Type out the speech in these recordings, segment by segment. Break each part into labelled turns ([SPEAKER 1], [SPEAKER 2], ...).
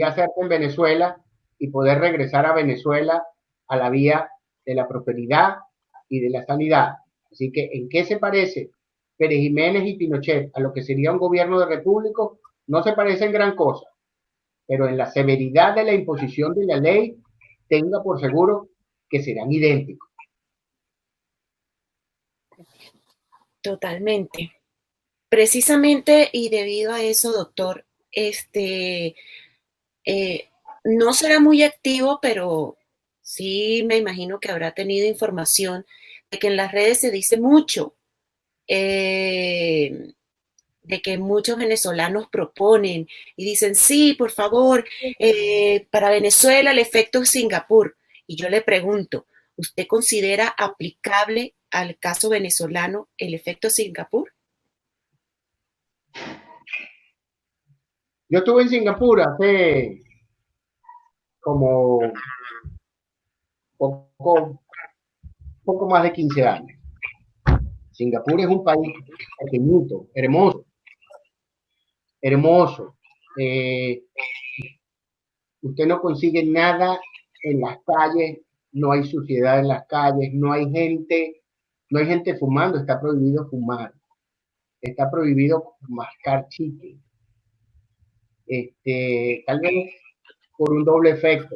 [SPEAKER 1] hacerse en Venezuela y poder regresar a Venezuela a la vía de la prosperidad y de la sanidad. Así que, ¿en qué se parece Pérez Jiménez y Pinochet a lo que sería un gobierno de república? No se parecen gran cosa, pero en la severidad de la imposición de la ley, tenga por seguro que serán idénticos.
[SPEAKER 2] Totalmente. Precisamente y debido a eso, doctor, eh, no será muy activo, pero sí me imagino que habrá tenido información de que en las redes se dice mucho, eh, de que muchos venezolanos proponen y dicen, sí, por favor, para Venezuela el efecto Singapur. Y yo le pregunto, ¿usted considera aplicable al caso venezolano el efecto Singapur?
[SPEAKER 1] Yo estuve en Singapur hace como poco, poco más de 15 años. Singapur es un país pequeñito, hermoso, hermoso. Eh, Usted no consigue nada en las calles, no hay suciedad en las calles, no hay gente fumando, está prohibido fumar, está prohibido mascar chicle. Tal vez por un doble efecto.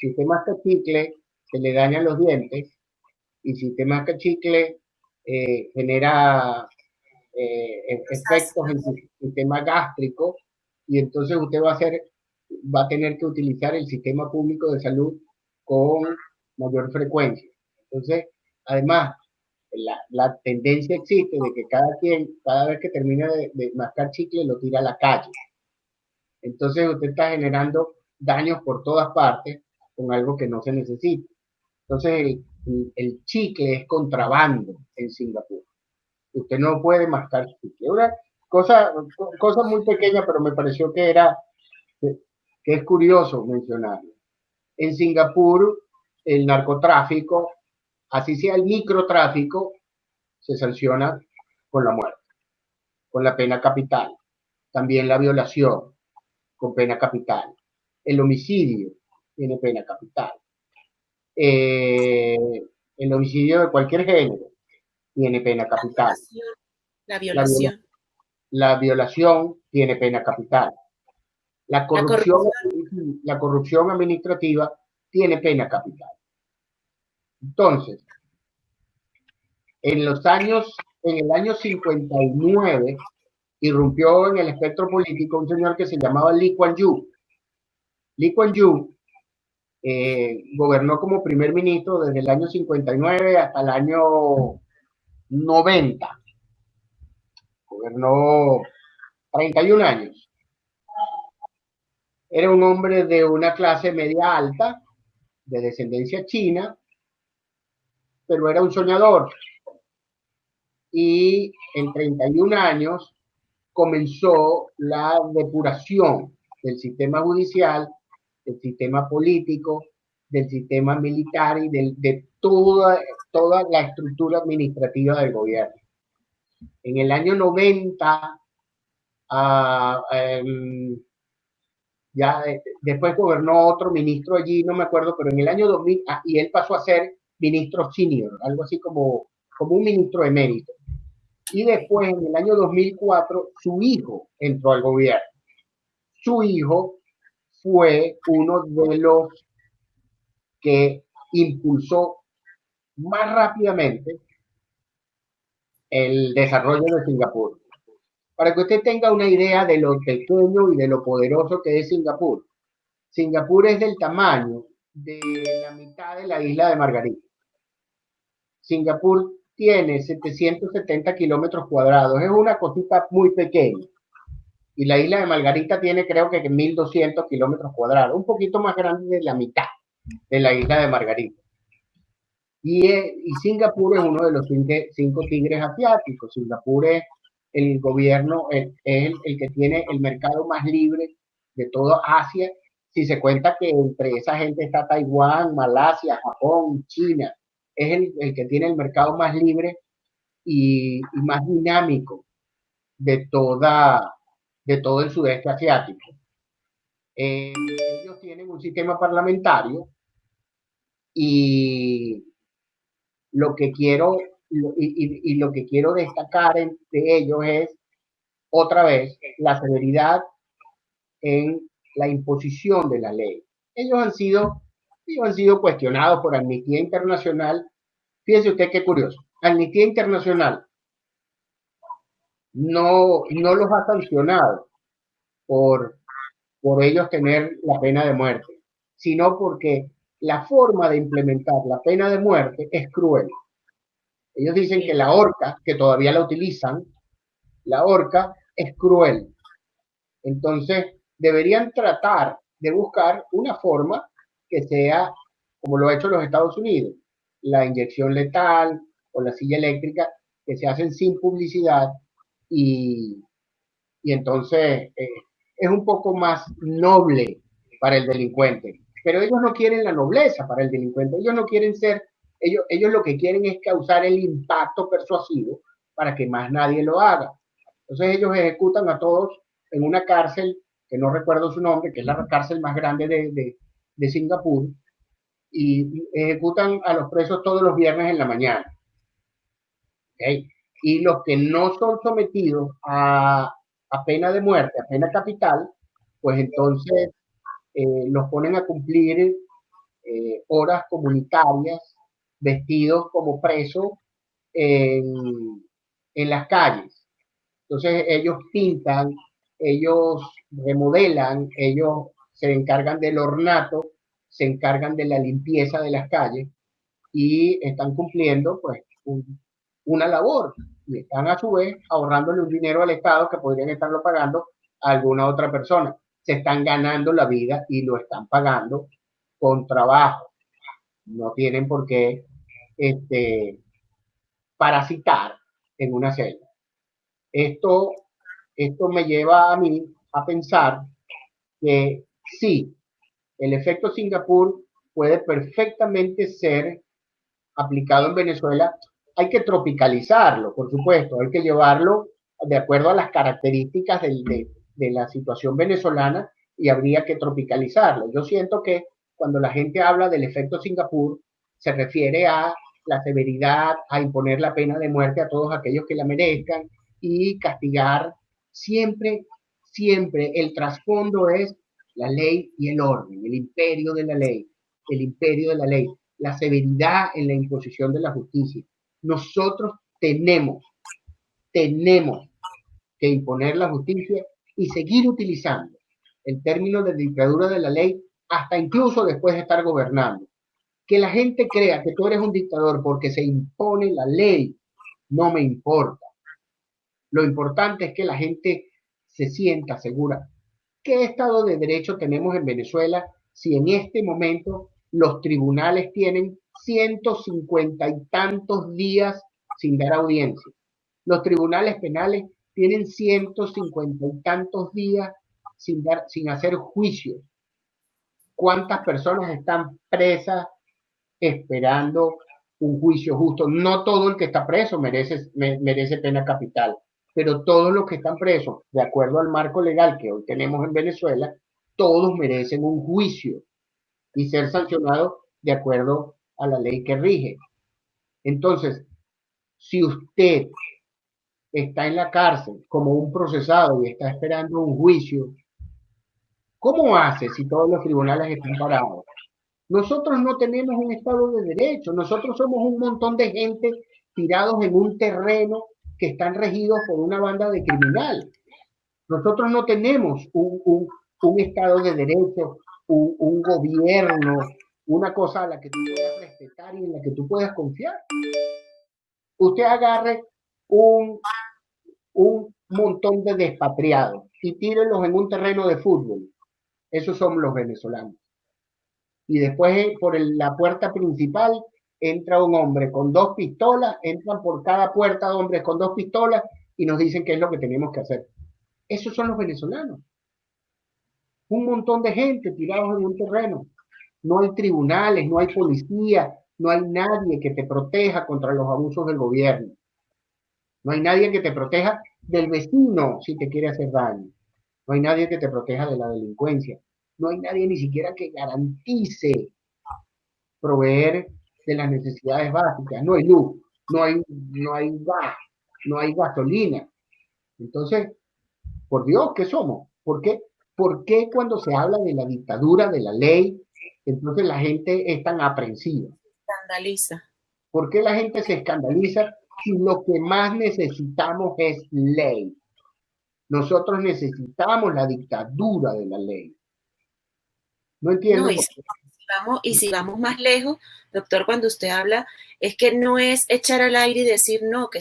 [SPEAKER 1] Si usted masca chicle, se le dañan los dientes, y si usted masca chicle, genera efectos en su sistema gástrico, y entonces usted va a tener que utilizar el sistema público de salud con mayor frecuencia. Entonces, además, la tendencia existe de que cada vez que termina de mascar chicle, lo tira a la calle. Entonces usted está generando daños por todas partes con algo que no se necesita. Entonces el chicle es contrabando en Singapur. Usted no puede mascar chicle. Una cosa muy pequeña, pero me pareció que, que es curioso mencionarlo. En Singapur, el narcotráfico, así sea el microtráfico, se sanciona con la muerte, con la pena capital. También la violación, con pena capital. El homicidio tiene pena capital. Eh, el homicidio de cualquier género tiene pena capital.
[SPEAKER 2] La
[SPEAKER 1] La, viola,
[SPEAKER 2] violación.
[SPEAKER 1] la violación tiene pena capital. La
[SPEAKER 2] La
[SPEAKER 1] corrupción,
[SPEAKER 2] corrupción.
[SPEAKER 1] la corrupción administrativa tiene pena capital. Entonces, en el año 59, irrumpió en el espectro político un señor que se llamaba Lee Kuan Yew. Lee Kuan Yew gobernó como primer ministro desde el año 59 hasta el año 90. Gobernó 31 años. Era un hombre de una clase media alta, de descendencia china, pero era un soñador. Y en 31 años comenzó la depuración del sistema judicial, del sistema político, del sistema militar y de toda la estructura administrativa del gobierno. En el año 90, ya después gobernó otro ministro allí, no me acuerdo, pero en el año 2000, y él pasó a ser ministro senior, algo así como un ministro emérito. Y después, en el año 2004, su hijo entró al gobierno. Su hijo fue uno de los que impulsó más rápidamente el desarrollo de Singapur. Para que usted tenga una idea de lo pequeño y de lo poderoso que es Singapur. Singapur es del tamaño de la mitad de la isla de Margarita. Singapur tiene 770 kilómetros cuadrados, es una cosita muy pequeña. Y la isla de Margarita tiene creo que 1.200 kilómetros cuadrados, un poquito más grande de la mitad de la isla de Margarita. Y Singapur es uno de los cinco tigres asiáticos. Singapur es el gobierno, es el que tiene el mercado más libre de toda Asia, si se cuenta que entre esa gente está Taiwán, Malasia, Japón, China. Es el que tiene el mercado más libre y más dinámico de todo el sudeste asiático. Ellos tienen un sistema parlamentario y lo que quiero, y lo que quiero destacar de ellos es, otra vez, la severidad en la imposición de la ley. Ellos han sido, ellos han sido cuestionados por Amnistía Internacional. Fíjese usted qué curioso. Amnistía Internacional no los ha sancionado por, por ellos tener la pena de muerte, sino porque la forma de implementar la pena de muerte es cruel. Ellos dicen que la horca, que todavía la utilizan, la horca es cruel. Entonces, deberían tratar de buscar una forma que sea como lo ha hecho los Estados Unidos, la inyección letal o la silla eléctrica, que se hacen sin publicidad y, y entonces es un poco más noble para el delincuente. Pero ellos no quieren la nobleza para el delincuente, ellos no quieren ser, ellos lo que quieren es causar el impacto persuasivo para que más nadie lo haga. Entonces ellos ejecutan a todos en una cárcel, que no recuerdo su nombre, que es la cárcel más grande de Singapur, y ejecutan a los presos todos los viernes en la mañana. ¿Okay? Y los que no son sometidos a pena de muerte, a pena capital, pues entonces los ponen a cumplir horas comunitarias vestidos como presos en las calles. Entonces ellos pintan, ellos remodelan, ellos se encargan del ornato, se encargan de la limpieza de las calles y están cumpliendo pues una labor y están a su vez ahorrándole un dinero al Estado que podrían estarlo pagando a alguna otra persona. Se están ganando la vida y lo están pagando con trabajo. No tienen por qué parasitar en una celda. Esto, esto me lleva a mí a pensar que sí, el efecto Singapur puede perfectamente ser aplicado en Venezuela. Hay que tropicalizarlo, por supuesto, hay que llevarlo de acuerdo a las características de la situación venezolana y habría que tropicalizarlo. Yo siento que cuando la gente habla del efecto Singapur, se refiere a la severidad, a imponer la pena de muerte a todos aquellos que la merezcan y castigar siempre, siempre el trasfondo es la ley y el orden, el imperio de la ley, el imperio de la ley, la severidad en la imposición de la justicia. Nosotros tenemos que imponer la justicia y seguir utilizando el término de dictadura de la ley hasta incluso después de estar gobernando. Que la gente crea que tú eres un dictador porque se impone la ley, no me importa. Lo importante es que la gente se sienta segura. ¿Qué estado de derecho tenemos en Venezuela si en este momento los tribunales tienen 150 y tantos días sin dar audiencia? Los tribunales penales tienen 150 y tantos días sin hacer juicio. ¿Cuántas personas están presas esperando un juicio justo? No todo el que está preso merece pena capital, pero todos los que están presos, de acuerdo al marco legal que hoy tenemos en Venezuela, todos merecen un juicio y ser sancionados de acuerdo a la ley que rige. Entonces, si usted está en la cárcel como un procesado y está esperando un juicio, ¿cómo hace si todos los tribunales están parados? Nosotros no tenemos un Estado de Derecho, nosotros somos un montón de gente tirados en un terreno que están regidos por una banda de criminales. Nosotros no tenemos un Estado de Derecho, un gobierno, una cosa a la que tú puedas respetar y en la que tú puedas confiar. Usted agarre un, un montón de despatriados y tírenlos en un terreno de fútbol. Esos son los venezolanos. Y después por la puerta principal entra un hombre con dos pistolas, entran por cada puerta hombres con dos pistolas y nos dicen qué es lo que tenemos que hacer. Esos son los venezolanos. Un montón de gente tirados en un terreno. No hay tribunales, no hay policía, no hay nadie que te proteja contra los abusos del gobierno. No hay nadie que te proteja del vecino si te quiere hacer daño. No hay nadie que te proteja de la delincuencia. no hay nadie ni siquiera que garantice proveer de las necesidades básicas. No hay luz, no hay gas, no hay gasolina. Entonces, por Dios, ¿qué somos? ¿Por qué cuando se habla de la dictadura de la ley, entonces la gente es tan aprensiva?
[SPEAKER 2] Escandaliza.
[SPEAKER 1] ¿Por qué la gente se escandaliza si lo que más necesitamos es ley? Nosotros necesitamos la dictadura de la ley. No
[SPEAKER 2] No,
[SPEAKER 1] entiendo por qué.
[SPEAKER 2] y si vamos más lejos, doctor, cuando usted habla, es que no es echar al aire y decir no, que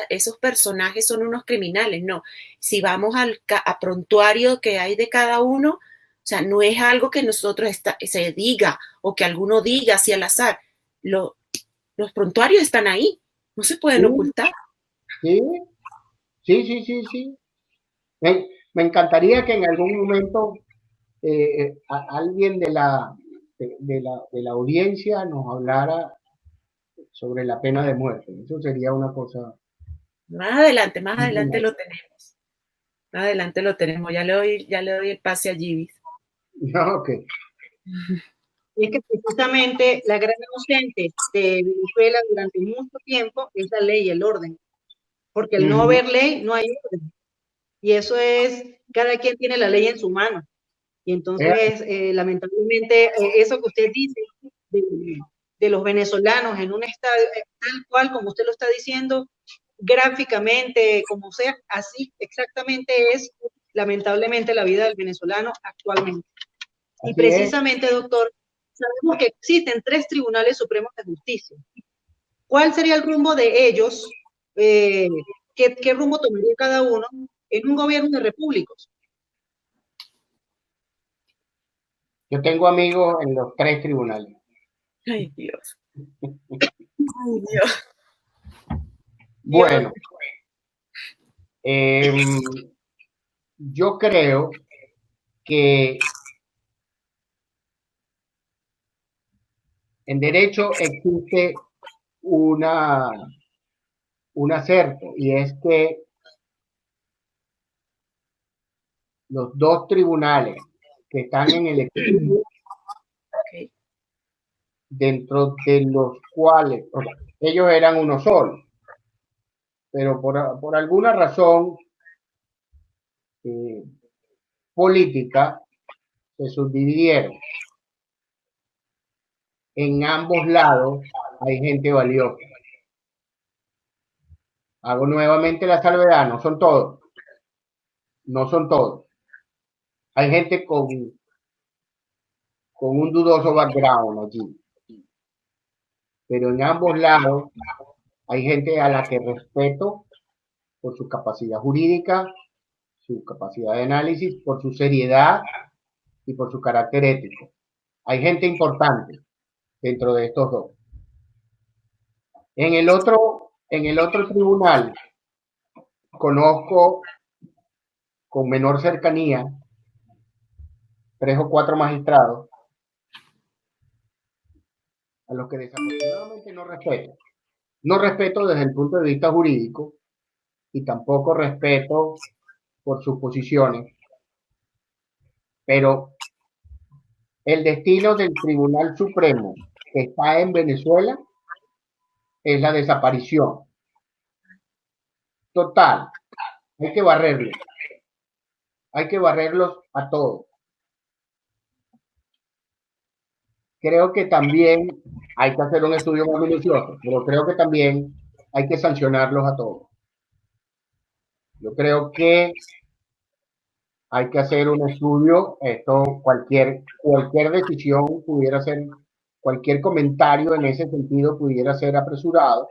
[SPEAKER 2] esos personajes son unos criminales, no. Si vamos a prontuario que hay de cada uno, o sea, no es algo que nosotros se diga o que alguno diga así al azar. Los prontuarios están ahí, no se pueden
[SPEAKER 1] Sí,
[SPEAKER 2] ocultar.
[SPEAKER 1] sí, sí. Me encantaría que en algún momento alguien de la audiencia nos hablara sobre la pena de muerte. Eso sería una cosa
[SPEAKER 2] Más
[SPEAKER 1] muy
[SPEAKER 2] adelante
[SPEAKER 1] buena.
[SPEAKER 2] lo tenemos. Más adelante lo tenemos. Ya le doy el pase a Givis.
[SPEAKER 1] No, ok.
[SPEAKER 3] Es que precisamente la gran ausente de Venezuela durante mucho tiempo es la ley y el orden, porque al no haber ley no hay orden. Y eso es, cada quien tiene la ley en su mano. Y entonces, lamentablemente, eso que usted dice de los venezolanos en un estadio, tal cual como usted lo está diciendo, gráficamente, como sea, así exactamente es, lamentablemente, la vida del venezolano actualmente. Y
[SPEAKER 1] Así es.
[SPEAKER 3] precisamente, doctor, sabemos que existen 3 tribunales supremos de justicia. ¿Cuál sería el rumbo de ellos? ¿Qué rumbo tomaría cada uno en un gobierno de repúblicos?
[SPEAKER 1] Yo tengo amigos en los 3 tribunales.
[SPEAKER 2] Ay, Dios. Ay, Dios.
[SPEAKER 1] Bueno, yo creo que en derecho existe una, un acerto, y es que los 2 tribunales que están en el equilibrio,
[SPEAKER 2] Okay.
[SPEAKER 1] dentro de los cuales, o sea, ellos eran uno solo, pero por alguna razón eh, política se subdividieron. En ambos lados hay gente valiosa. Hago nuevamente la salvedad, no son todos, no son todos. Hay gente con un dudoso background allí, pero en ambos lados hay gente a la que respeto por su capacidad jurídica, su capacidad de análisis, por su seriedad y por su carácter ético. Hay gente importante dentro de estos dos. En el otro tribunal conozco con menor cercanía 3 o 4 magistrados a los que desafortunadamente no respeto. No respeto desde el punto de vista jurídico y tampoco respeto por sus posiciones, pero el destino del Tribunal Supremo que está en Venezuela es la desaparición total. Hay que barrerlos, hay que barrerlos a todos. Creo que también hay que hacer un estudio más minucioso, pero creo que también hay que sancionarlos a todos. Yo creo que hay que hacer un estudio, cualquier decisión pudiera ser, cualquier comentario en ese sentido pudiera ser apresurado,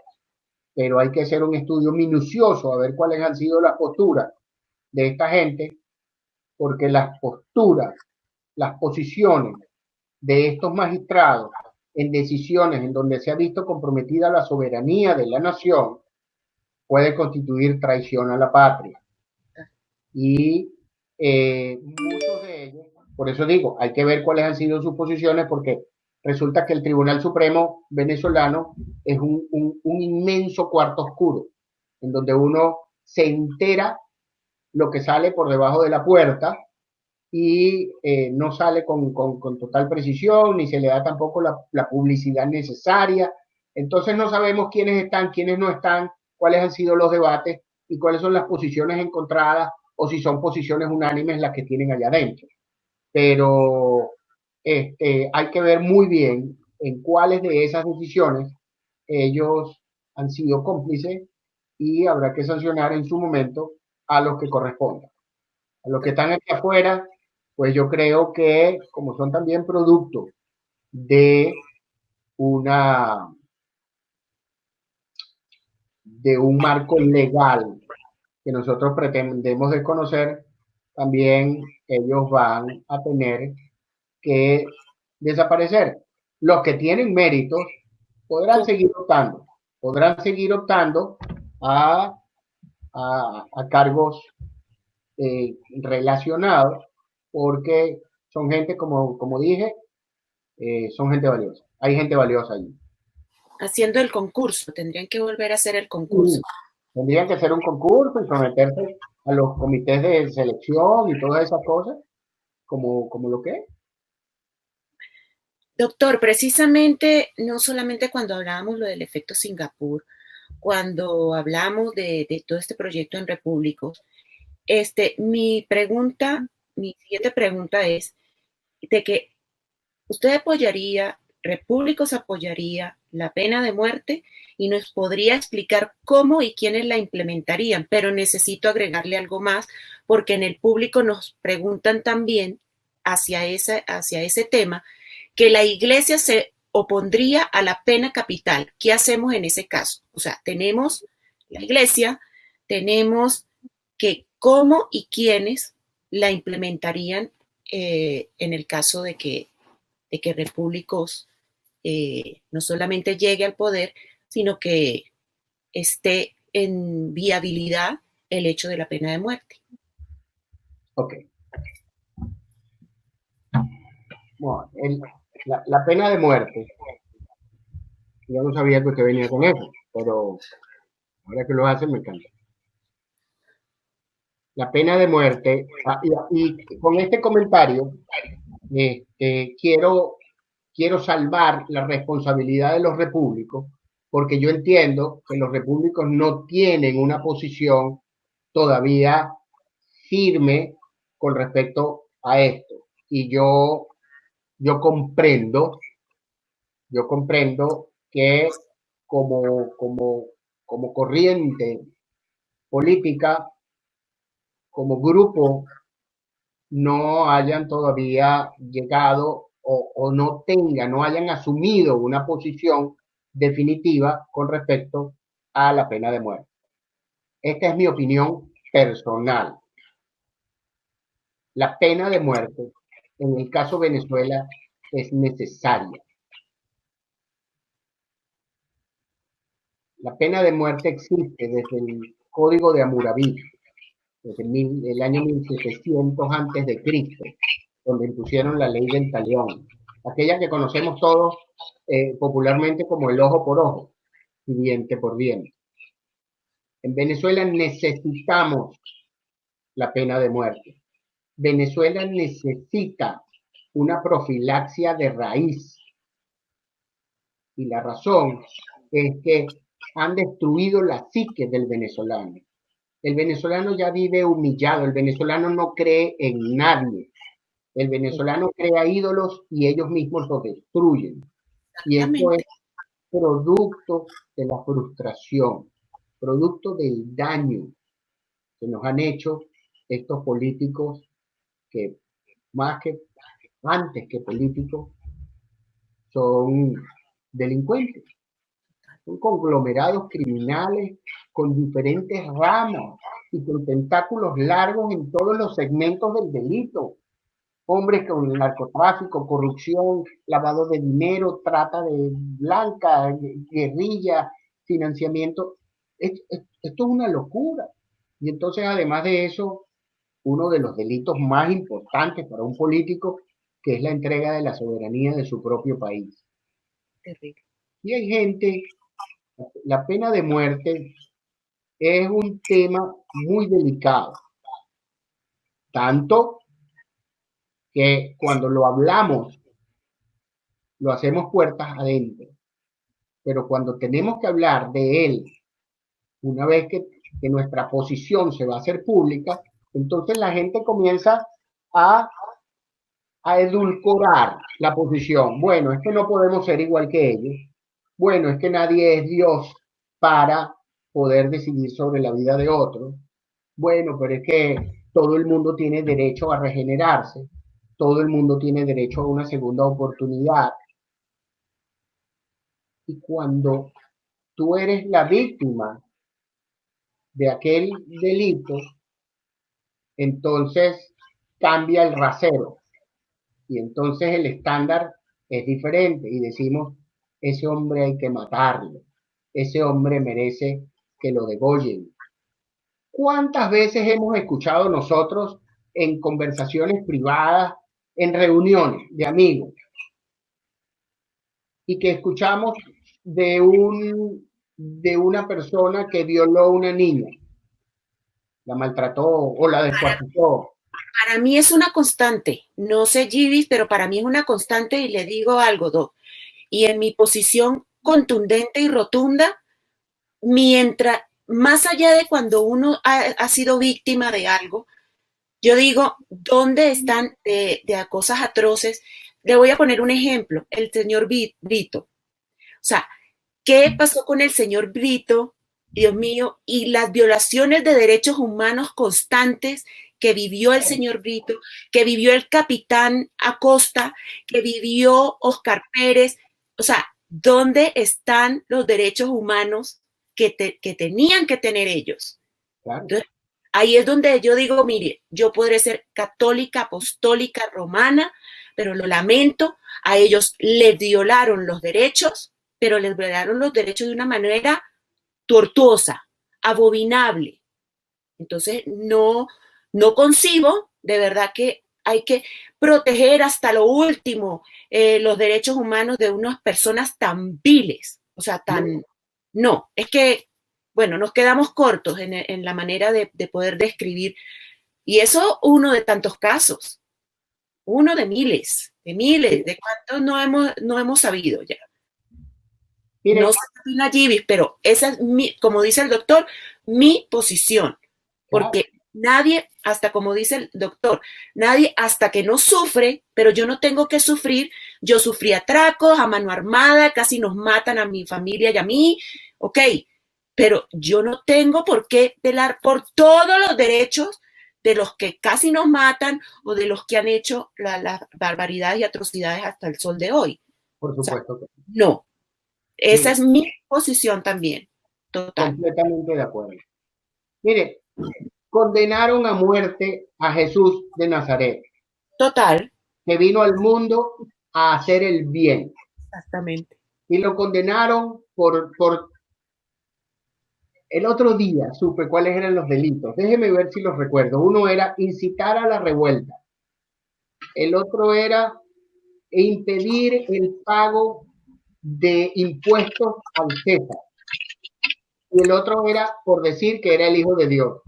[SPEAKER 1] pero hay que hacer un estudio minucioso a ver cuáles han sido las posturas de esta gente, porque las posturas, las posiciones de estos magistrados en decisiones en donde se ha visto comprometida la soberanía de la nación puede constituir traición a la patria. Y muchos de ellos, por eso digo, hay que ver cuáles han sido sus posiciones, porque resulta que el Tribunal Supremo venezolano es un inmenso cuarto oscuro, en donde uno se entera lo que sale por debajo de la puerta y no sale con total precisión, ni se le da tampoco la publicidad necesaria. Entonces no sabemos quiénes están, quiénes no están, cuáles han sido los debates y cuáles son las posiciones encontradas o si son posiciones unánimes las que tienen allá adentro. Pero hay que ver muy bien en cuáles de esas decisiones ellos han sido cómplices y habrá que sancionar en su momento a los que correspondan. A los que están aquí afuera, pues yo creo que como son también producto de una de un marco legal que nosotros pretendemos desconocer, también ellos van a tener que desaparecer. Los que tienen méritos podrán seguir optando a, a cargos relacionados, porque son gente, como dije, son gente valiosa. Hay gente valiosa allí.
[SPEAKER 2] Haciendo el concurso, tendrían que volver a hacer el concurso.
[SPEAKER 1] Sí, tendrían que hacer un concurso y someterse a los comités de selección y todas esas cosas, como lo que es.
[SPEAKER 2] Doctor, precisamente, no solamente cuando hablábamos lo del efecto Singapur, cuando hablamos de todo este proyecto en Repúblicos, mi siguiente pregunta es de que usted apoyaría, Repúblicos apoyaría la pena de muerte y nos podría explicar cómo y quiénes la implementarían, pero necesito agregarle algo más porque en el público nos preguntan también hacia ese tema que la iglesia se opondría a la pena capital. ¿Qué hacemos en ese caso? O sea, tenemos la iglesia, tenemos que cómo y quiénes la implementarían en el caso de que Repúblicos no solamente llegue al poder, sino que esté en viabilidad el hecho de la pena de muerte.
[SPEAKER 1] Ok. Bueno, la pena de muerte, yo no sabía que usted venía con eso, pero ahora que lo hace me encanta. La pena de muerte, y con este comentario quiero salvar la responsabilidad de los repúblicos, porque yo entiendo que los repúblicos no tienen una posición todavía firme con respecto a esto. Y yo comprendo que como corriente política, como grupo, no hayan todavía llegado no hayan asumido una posición definitiva con respecto a la pena de muerte. Esta es mi opinión personal. La pena de muerte, en el caso de Venezuela, es necesaria. La pena de muerte existe desde el Código de Hammurabi, desde el año 1700 antes de Cristo, donde impusieron la ley del talión, aquella que conocemos todos popularmente como el ojo por ojo y diente por diente. En Venezuela necesitamos la pena de muerte. Venezuela necesita una profilaxia de raíz. Y la razón es que han destruido la psique del venezolano. El venezolano ya vive humillado, el venezolano no cree en nadie. El venezolano crea ídolos y ellos mismos los destruyen. Y esto es producto de la frustración, producto del daño que nos han hecho estos políticos que más que antes que políticos son delincuentes, son conglomerados criminales con diferentes ramas y con tentáculos largos en todos los segmentos del delito. Hombres con narcotráfico, corrupción, lavado de dinero, trata de blanca, guerrilla, financiamiento. Esto es una locura. Y entonces, además de eso, uno de los delitos más importantes para un político, que es la entrega de la soberanía de su propio país.
[SPEAKER 2] Terrible.
[SPEAKER 1] Y hay gente, la pena de muerte es un tema muy delicado, tanto que cuando lo hablamos, lo hacemos puertas adentro, pero cuando tenemos que hablar de él, una vez que nuestra posición se va a hacer pública, entonces la gente comienza a, a edulcorar la posición. Bueno, es que no podemos ser igual que ellos. Bueno, es que nadie es Dios para poder decidir sobre la vida de otro. Bueno, pero es que todo el mundo tiene derecho a regenerarse. Todo el mundo tiene derecho a una segunda oportunidad. Y cuando tú eres la víctima de aquel delito, entonces cambia el rasero y entonces el estándar es diferente y decimos, ese hombre hay que matarlo, ese hombre merece que lo degollen. ¿Cuántas veces hemos escuchado nosotros en conversaciones privadas, en reuniones de amigos, y que escuchamos de una persona que violó a una niña, la maltrató o la descuartizó?
[SPEAKER 2] Para mí es una constante, no sé Givis, pero para mí es una constante y le digo algo, Doc. Y en mi posición contundente y rotunda, mientras, más allá de cuando uno ha sido víctima de algo, yo digo, ¿dónde están de cosas atroces? Le voy a poner un ejemplo, el señor Brito. O sea, ¿qué pasó con el señor Brito, Dios mío, y las violaciones de derechos humanos constantes que vivió el señor Brito, que vivió el capitán Acosta, que vivió Oscar Pérez? O sea, ¿dónde están los derechos humanos que tenían que tener ellos?
[SPEAKER 1] Claro.
[SPEAKER 2] Entonces, ahí es donde yo digo, mire, yo podré ser católica, apostólica, romana, pero lo lamento, a ellos les violaron los derechos, pero les violaron los derechos de una manera tortuosa, abominable. Entonces, no concibo, de verdad que hay que proteger hasta lo último los derechos humanos de unas personas tan viles, o sea, tan... No, es que, bueno, nos quedamos cortos en la manera de poder describir. Y eso uno de tantos casos, uno de miles, de cuántos no hemos sabido ya.
[SPEAKER 1] Mire,
[SPEAKER 2] No soy una Givis, pero esa es mi, como dice el doctor, mi posición. Porque
[SPEAKER 1] claro,
[SPEAKER 2] nadie, hasta como dice el doctor, nadie hasta que no sufre, pero yo no tengo que sufrir. Yo sufrí atracos a mano armada, casi nos matan a mi familia y a mí, ok, pero yo no tengo por qué velar por todos los derechos de los que casi nos matan o de los que han hecho las barbaridades y atrocidades hasta el sol de hoy.
[SPEAKER 1] por
[SPEAKER 2] O sea,
[SPEAKER 1] supuesto que
[SPEAKER 2] no, esa
[SPEAKER 1] mire,
[SPEAKER 2] es mi posición también, total.
[SPEAKER 1] completamente de acuerdo. Mire, condenaron a muerte a Jesús de Nazaret,
[SPEAKER 2] Total,
[SPEAKER 1] que vino al mundo a hacer el bien.
[SPEAKER 2] exactamente.
[SPEAKER 1] Y lo condenaron por... El otro día supe cuáles eran los delitos. Déjeme ver si los recuerdo. Uno era incitar a la revuelta. El otro era impedir el pago de impuestos al César. Y el otro era por decir que era el Hijo de Dios.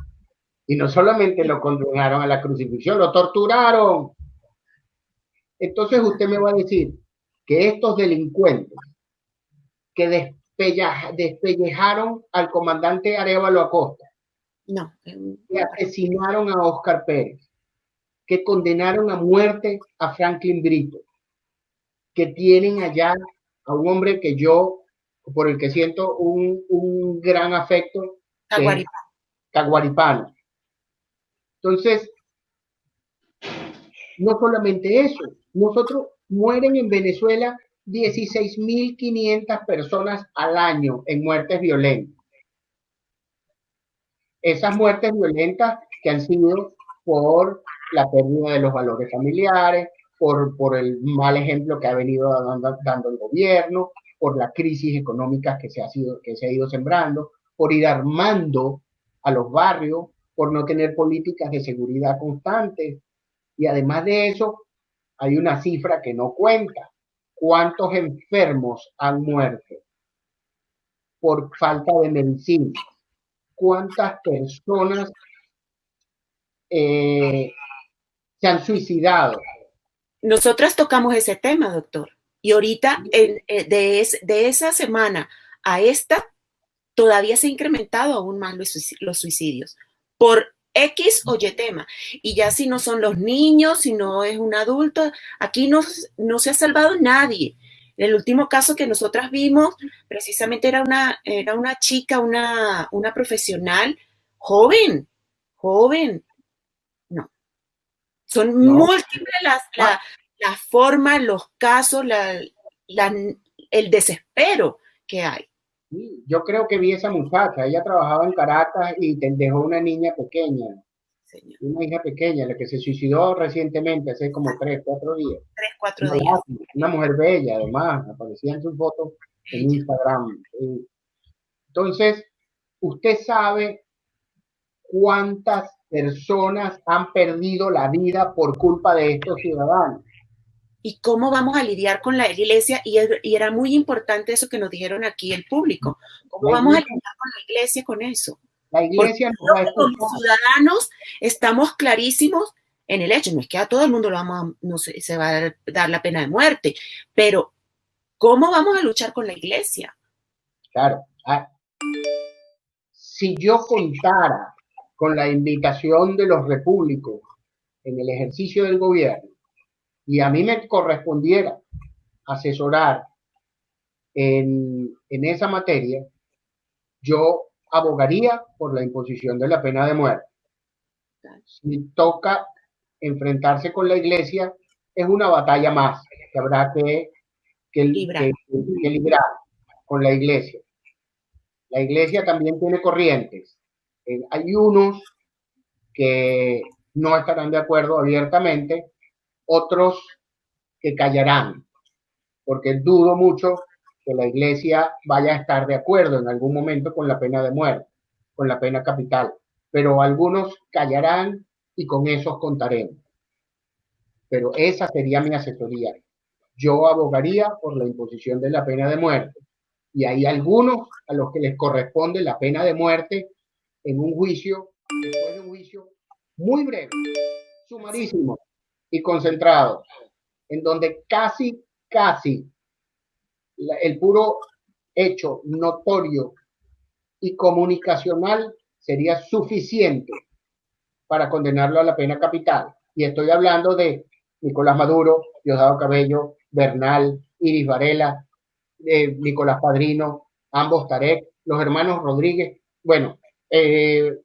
[SPEAKER 1] Y no solamente lo condenaron a la crucifixión, lo torturaron. Entonces usted me va a decir que estos delincuentes que despellejaron al comandante Arévalo Acosta,
[SPEAKER 2] No.
[SPEAKER 1] que asesinaron a Oscar Pérez, que condenaron a muerte a Franklin Brito, que tienen allá a un hombre que yo, por el que siento un gran afecto, que es Caguaripano. Entonces, no solamente eso, nosotros mueren en Venezuela 16.500 personas al año en muertes violentas. Esas muertes violentas que han sido por la pérdida de los valores familiares, por el mal ejemplo que ha venido dando el gobierno, por la crisis económica que se ha ido sembrando, por ir armando a los barrios, por no tener políticas de seguridad constantes. Y además de eso, hay una cifra que no cuenta. ¿Cuántos enfermos han muerto por falta de medicina? ¿Cuántas personas se han suicidado
[SPEAKER 2] nosotras tocamos ese tema, doctor. Y ahorita, de esa semana a esta, todavía se ha incrementado aún más los suicidios por X o Y tema. Y ya si no son los niños, si no es un adulto, aquí no se ha salvado nadie. El último caso que nosotras vimos, precisamente era una chica, una profesional joven. No. Son
[SPEAKER 1] No.
[SPEAKER 2] múltiples las formas, los casos, el desespero que hay.
[SPEAKER 1] Yo creo que vi esa muchacha, ella trabajaba en Caracas y dejó una niña pequeña,
[SPEAKER 2] Señor.
[SPEAKER 1] una hija pequeña, la que se suicidó recientemente, hace como 3-4 días.
[SPEAKER 2] 3-4 días.
[SPEAKER 1] Una mujer bella, además, aparecía en sus fotos en Instagram. Entonces, ¿usted sabe cuántas personas han perdido la vida por culpa de estos ciudadanos?
[SPEAKER 2] ¿Y cómo vamos a lidiar con la iglesia? Y era muy importante eso que nos dijeron aquí el público. ¿Cómo vamos a lidiar con la iglesia con eso?
[SPEAKER 1] La iglesia
[SPEAKER 2] no va a escuchar. Como ciudadanos estamos clarísimos en el hecho. No es que a todo el mundo se va a dar la pena de muerte, pero ¿cómo vamos a luchar con la iglesia?
[SPEAKER 1] Claro. Si yo contara con la invitación de los repúblicos en el ejercicio del gobierno y a mí me correspondiera asesorar en esa materia, yo abogaría por la imposición de la pena de muerte. Si toca enfrentarse con la iglesia, es una batalla más que habrá que librar con la iglesia. La iglesia también tiene corrientes. Hay unos que no estarán de acuerdo abiertamente, otros que callarán, porque dudo mucho que la iglesia vaya a estar de acuerdo en algún momento con la pena de muerte, con la pena capital, pero algunos callarán y con esos contaremos. Pero esa sería mi asesoría. Yo abogaría por la imposición de la pena de muerte. Y hay algunos a los que les corresponde la pena de muerte en un juicio, después de un juicio muy breve, sumarísimo y concentrado, en donde casi el puro hecho notorio y comunicacional sería suficiente para condenarlo a la pena capital. Y estoy hablando de Nicolás Maduro, Diosdado Cabello, Bernal, Iris Varela, Nicolás Padrino, ambos Tarek, los hermanos Rodríguez. Bueno, que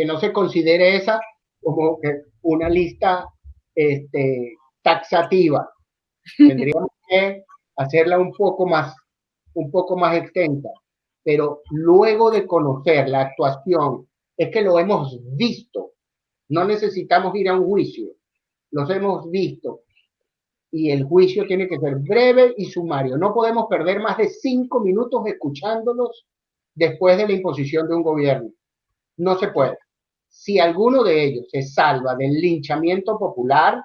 [SPEAKER 1] no se considere esa como que una lista taxativa. Tendríamos que hacerla un poco más extensa, pero luego de conocer la actuación, es que lo hemos visto, no necesitamos ir a un juicio, los hemos visto, y el juicio tiene que ser breve y sumario, no podemos perder más de 5 minutos escuchándolos después de la imposición de un gobierno, no se puede. Si alguno de ellos se salva del linchamiento popular,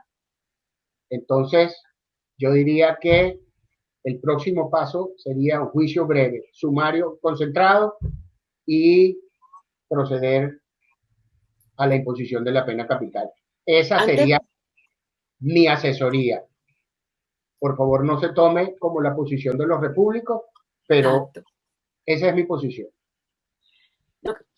[SPEAKER 1] entonces yo diría que el próximo paso sería un juicio breve, sumario, concentrado y proceder a la imposición de la pena capital. Esa sería mi asesoría. Por favor, no se tome como la posición de los repúblicos, pero esa es mi posición.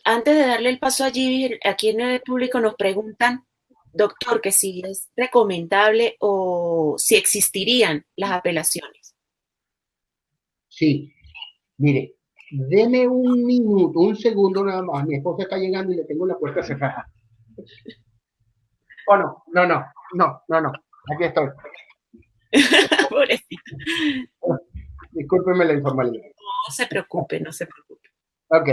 [SPEAKER 2] Antes de darle el paso allí, aquí en el público nos preguntan, doctor, que si es recomendable o si existirían las apelaciones.
[SPEAKER 1] Sí, mire, deme un minuto, un segundo nada más. Mi esposa está llegando y le tengo la puerta cerrada. Oh, no. Aquí estoy. Discúlpeme la informalidad.
[SPEAKER 2] No se preocupe.
[SPEAKER 1] Ok.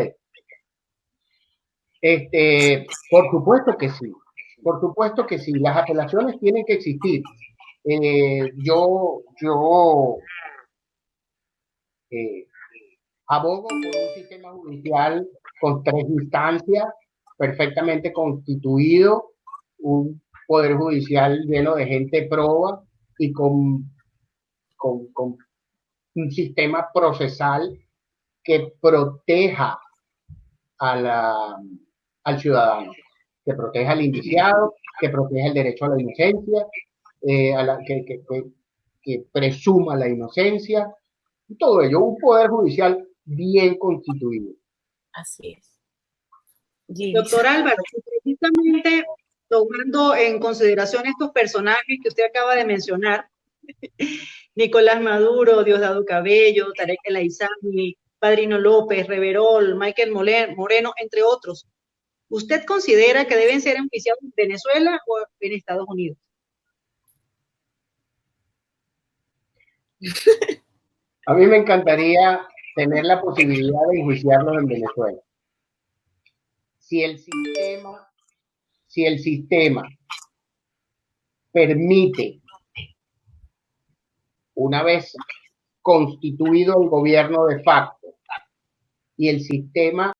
[SPEAKER 1] Por supuesto que sí. Por supuesto que sí. Las apelaciones tienen que existir. Yo abogo por un sistema judicial con 3 instancias, perfectamente constituido, un poder judicial lleno de gente proba y con un sistema procesal que proteja al ciudadano, que proteja al indiciado, que proteja el derecho a la inocencia que presuma la inocencia, y todo ello, un poder judicial bien constituido.
[SPEAKER 2] Así es.
[SPEAKER 3] Doctor Álvaro, precisamente tomando en consideración estos personajes que usted acaba de mencionar, Nicolás Maduro, Diosdado Cabello, Tarek El Aissami, Padrino López, Reverol, Michael Moreno, entre otros, ¿usted considera que deben ser enjuiciados en Venezuela o en Estados Unidos?
[SPEAKER 1] A mí me encantaría tener la posibilidad de enjuiciarlos en Venezuela. Si el sistema permite, una vez constituido el gobierno de facto, y el sistema